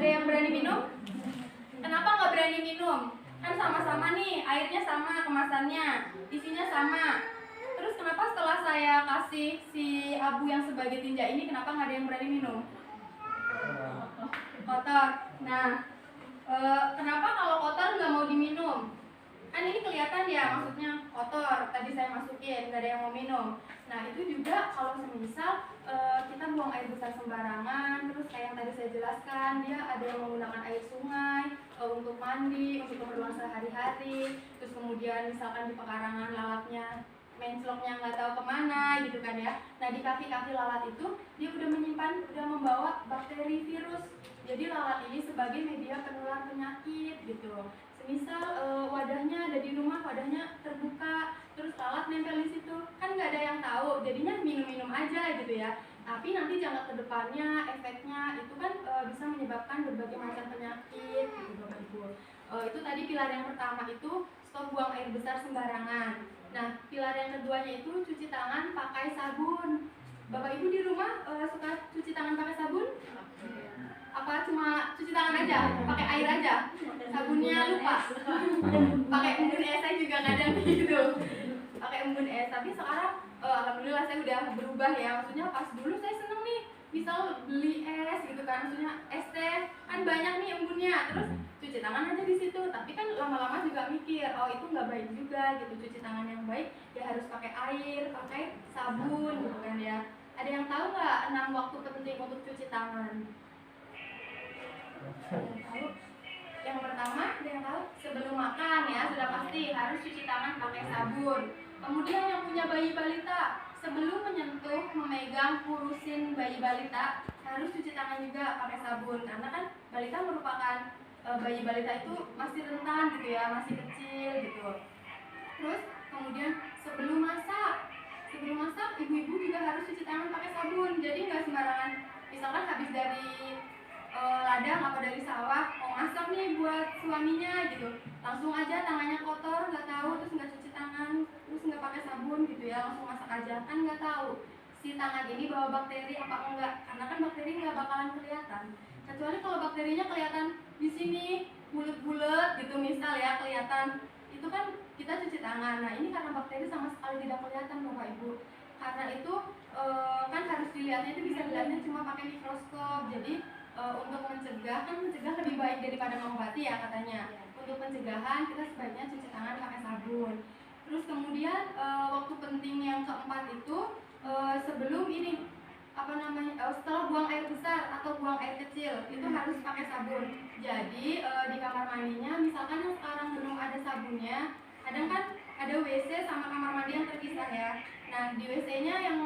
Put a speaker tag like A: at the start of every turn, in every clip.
A: yang berani minum? Kenapa nggak berani minum? Kan sama-sama nih, airnya sama kemasannya, isinya sama. Terus kenapa setelah saya kasih si abu yang sebagai tinja ini, kenapa nggak ada yang berani minum? Kotor. Nah, kenapa kalau kotor nggak mau diminum? Kan ini kelihatan ya, maksudnya kotor. Tadi saya masukin, nggak ada yang mau minum. Nah, itu juga kalau semisal kita buang air besar sembarangan, terus kayak yang tadi saya jelaskan, dia ada yang menggunakan air sungai untuk mandi, untuk keperluan sehari-hari. Terus kemudian misalkan di pekarangan lalatnya mencloknya nggak tahu kemana gitu kan ya. Nah, di kaki-kaki lalat itu dia udah menyimpan, udah membawa bakteri virus. Jadi lalat ini sebagai media penular penyakit gitu. Semisal wadahnya ada di rumah, wadahnya terbuka, terus lalat nempel di situ, kan nggak ada yang tahu, jadinya minum-minum aja gitu ya. Tapi nanti jangka kedepannya efeknya itu kan bisa menyebabkan berbagai macam penyakit gitu Bapak Ibu. Itu tadi pilar yang pertama itu stop buang air besar sembarangan. Nah, pilar yang keduanya itu cuci tangan pakai sabun. Bapak Ibu di rumah suka cuci tangan pakai sabun? Apa cuma cuci tangan aja? Pakai air aja? Sabunnya lupa? Pakai embun es saya juga kadang gitu. Pakai embun es, tapi sekarang alhamdulillah saya udah berubah ya. Maksudnya pas dulu saya seneng nih, misal beli es gitu kan, maksudnya es teh kan banyak nih embunnya, terus cuci tangan aja di situ. Tapi kan lama-lama juga mikir, oh itu nggak baik juga gitu. Cuci tangan yang baik ya harus pakai air, pakai sabun gitu kan ya. Ada yang tahu nggak 6 waktu penting untuk cuci tangan? Tahu? Yang pertama, ada yang tahu? Sebelum makan ya, sudah pasti harus cuci tangan pakai sabun. Kemudian yang punya bayi balita, sebelum menyentuh, memegang, kurusin bayi balita, harus cuci tangan juga pakai sabun. Karena kan balita merupakan bayi balita itu masih rentan gitu ya, masih kecil gitu. Terus kemudian sebelum masak ibu-ibu juga harus cuci tangan pakai sabun. Jadi nggak sembarangan, misalkan habis dari ladang apa dari sawah mau masak nih buat suaminya gitu, langsung aja tangannya kotor, nggak tahu, terus nggak cuci tangan, terus nggak pakai sabun gitu ya, langsung masak aja, kan nggak tahu si tangan ini bawa bakteri apa enggak, karena kan bakteri nggak bakalan kelihatan, kecuali kalau bakterinya kelihatan di sini bulat-bulat gitu misal ya, kelihatan itu kan kita cuci tangan. Nah, ini karena bakteri sama sekali tidak kelihatan Bapak Ibu, karena itu kan harus dilihatnya, itu bisa dilihatnya cuma pakai mikroskop. Jadi untuk mencegah, kan mencegah lebih baik daripada mengobati ya katanya. Untuk pencegahan kita sebaiknya cuci tangan pakai sabun. Terus kemudian waktu penting yang keempat itu sebelum ini apa namanya, setelah buang air besar atau buang air kecil itu harus pakai sabun. Jadi di kamar mandinya misalkan yang sekarang belum ada sabunnya, kadang kan ada WC sama kamar mandi yang terpisah ya. Nah, di WC-nya yang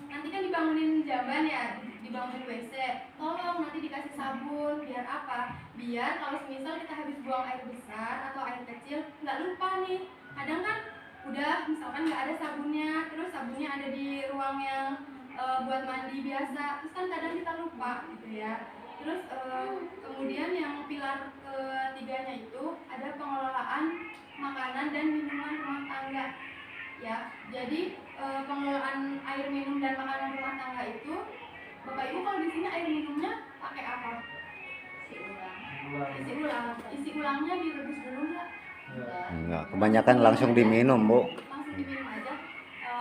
A: nanti kan dibangunin jamban ya, dibangunin WC, tolong nanti dikasih sabun. Biar apa? Biar kalau semisal kita habis buang air besar atau air kecil nggak lupa nih. Kadang kan udah misalkan nggak ada sabunnya, terus sabunnya ada di ruang yang buat mandi biasa, terus kan kadang kita lupa gitu ya. Terus kemudian yang pilar ketiganya itu ada pengelolaan makanan dan minuman rumah tangga ya. Jadi pengelolaan air minum dan makanan rumah tangga itu, Bapak Ibu kalau di sini air minumnya pakai apa? Isi ulangnya direbus dulu nggak?
B: Enggak, kebanyakan langsung diminum Bu.
A: Langsung diminum aja.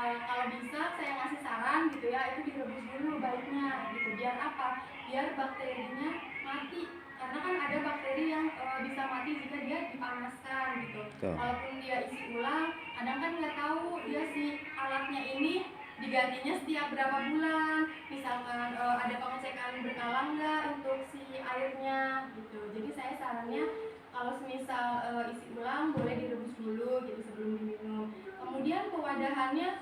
A: Kalau bisa saya ngasih saran gitu ya, itu direbus dulu baiknya gitu. Biar apa? Biar bakterinya mati. Karena kan ada bakteri yang bisa mati jika dia dipanaskan gitu. Walaupun dia isi ulang, kadang kan nggak tahu dia si alatnya ini digantinya setiap berapa bulan. Misalkan ada pengecekan berkala nggak untuk si airnya gitu. Jadi saya sarannya kalau semisal isi ulang boleh direbus dulu gitu sebelum diminum. Kemudian pewadahannya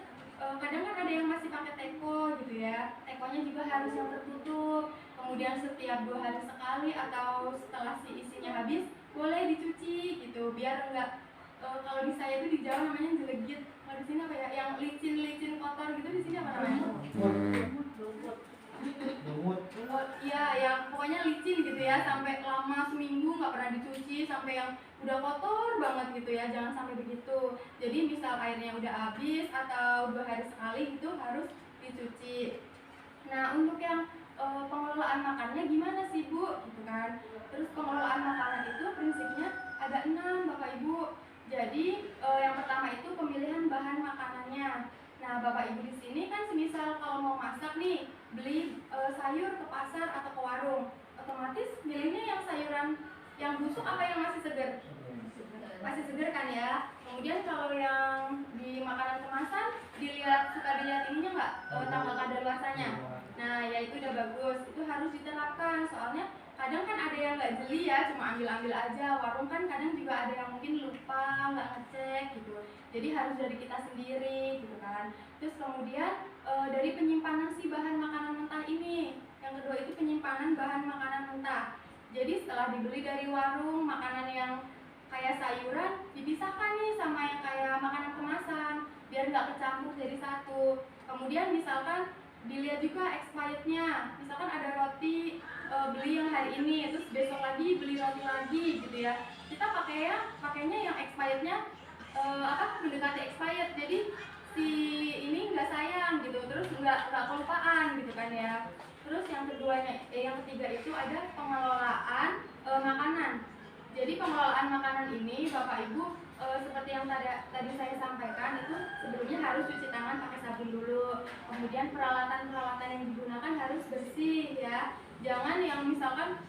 A: kadang kan ada yang masih pakai teko gitu ya. Tekonya juga harus yang tertutup. Kemudian setiap 2 hari sekali atau setelah si isinya habis boleh dicuci gitu. Biar enggak kalau di saya itu di Jawa namanya jelegit. Kalau di sini apa ya? Yang licin-licin kotor gitu di sini apa namanya? Iya, yang pokoknya licin gitu ya, sampai lama seminggu nggak pernah dicuci, sampai yang udah kotor banget gitu ya, jangan sampai begitu. Jadi misal airnya udah habis atau 2 hari sekali itu harus dicuci. Nah, untuk yang pengelolaan makannya gimana sih Bu? Gitu kan. kan. Terus pengelolaan makanan itu prinsipnya ada 6 Bapak Ibu. Jadi yang pertama itu pemilihan bahan makanannya. Nah Bapak Ibu di sini kan semisal kalau mau masak nih, beli sayur ke pasar atau ke warung, otomatis milihnya yang sayuran yang busuk apa yang masih segar? Masih segar kan ya. Kemudian kalau yang di makanan kemasan suka dilihat ininya nggak, tanggal kadaluarsanya. Nah ya itu udah bagus, itu harus diterapkan. Soalnya kadang kan ada yang nggak jeli ya, cuma ambil aja. Warung kan kadang juga ada yang mungkin lupa nggak ngecek gitu. Jadi harus dari kita sendiri gitu kan. Terus kemudian dari penyimpanan si bahan makanan mentah ini, yang kedua itu penyimpanan bahan makanan mentah. Jadi setelah dibeli dari warung, makanan yang kayak sayuran dipisahkan nih sama yang kayak makanan kemasan biar nggak kecampur jadi satu. Kemudian misalkan dilihat juga expirednya, misalkan ada roti beli yang hari ini terus besok lagi beli roti lagi gitu ya, kita pakainya yang expirednya mendekati expired, jadi si ini nggak sayang gitu, terus nggak kelupaan gitu kan ya. Terus yang ketiga itu ada pengelolaan makanan. Jadi pengelolaan makanan ini Bapak Ibu seperti yang tadi saya sampaikan, itu sebelumnya harus cuci tangan pakai sabun dulu. Kemudian peralatan-peralatan yang digunakan harus bersih ya. Jangan yang misalkan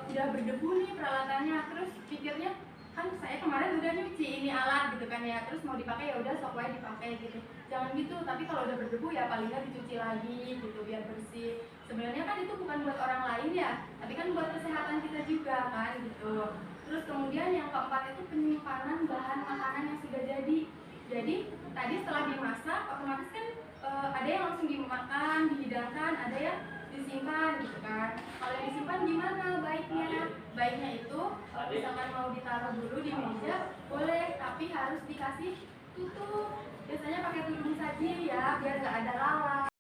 A: udah berdebu nih peralatannya, terus pikirnya kan saya kemarin udah nyuci ini alat gitu kan ya, terus mau dipakai ya udah sok wae dipakai gitu. Jangan gitu, tapi kalau udah berdebu ya paling nggak dicuci lagi gitu biar bersih. Sebenarnya kan itu bukan buat orang lain ya, tapi kan buat kesehatan kita juga kan gitu. Terus kemudian yang keempat itu penyimpanan bahan makanan yang sudah jadi. Jadi tadi setelah dimasak otomatis kan ada yang langsung dimakan, dihidangkan, ada yang disimpan gitu kan. Kalau yang disimpan gimana baiknya? Baiknya itu kalau misalkan mau ditaruh dulu di meja boleh, tapi harus dikasih tutup. Biasanya pakai tudung saji ya biar nggak ada lala.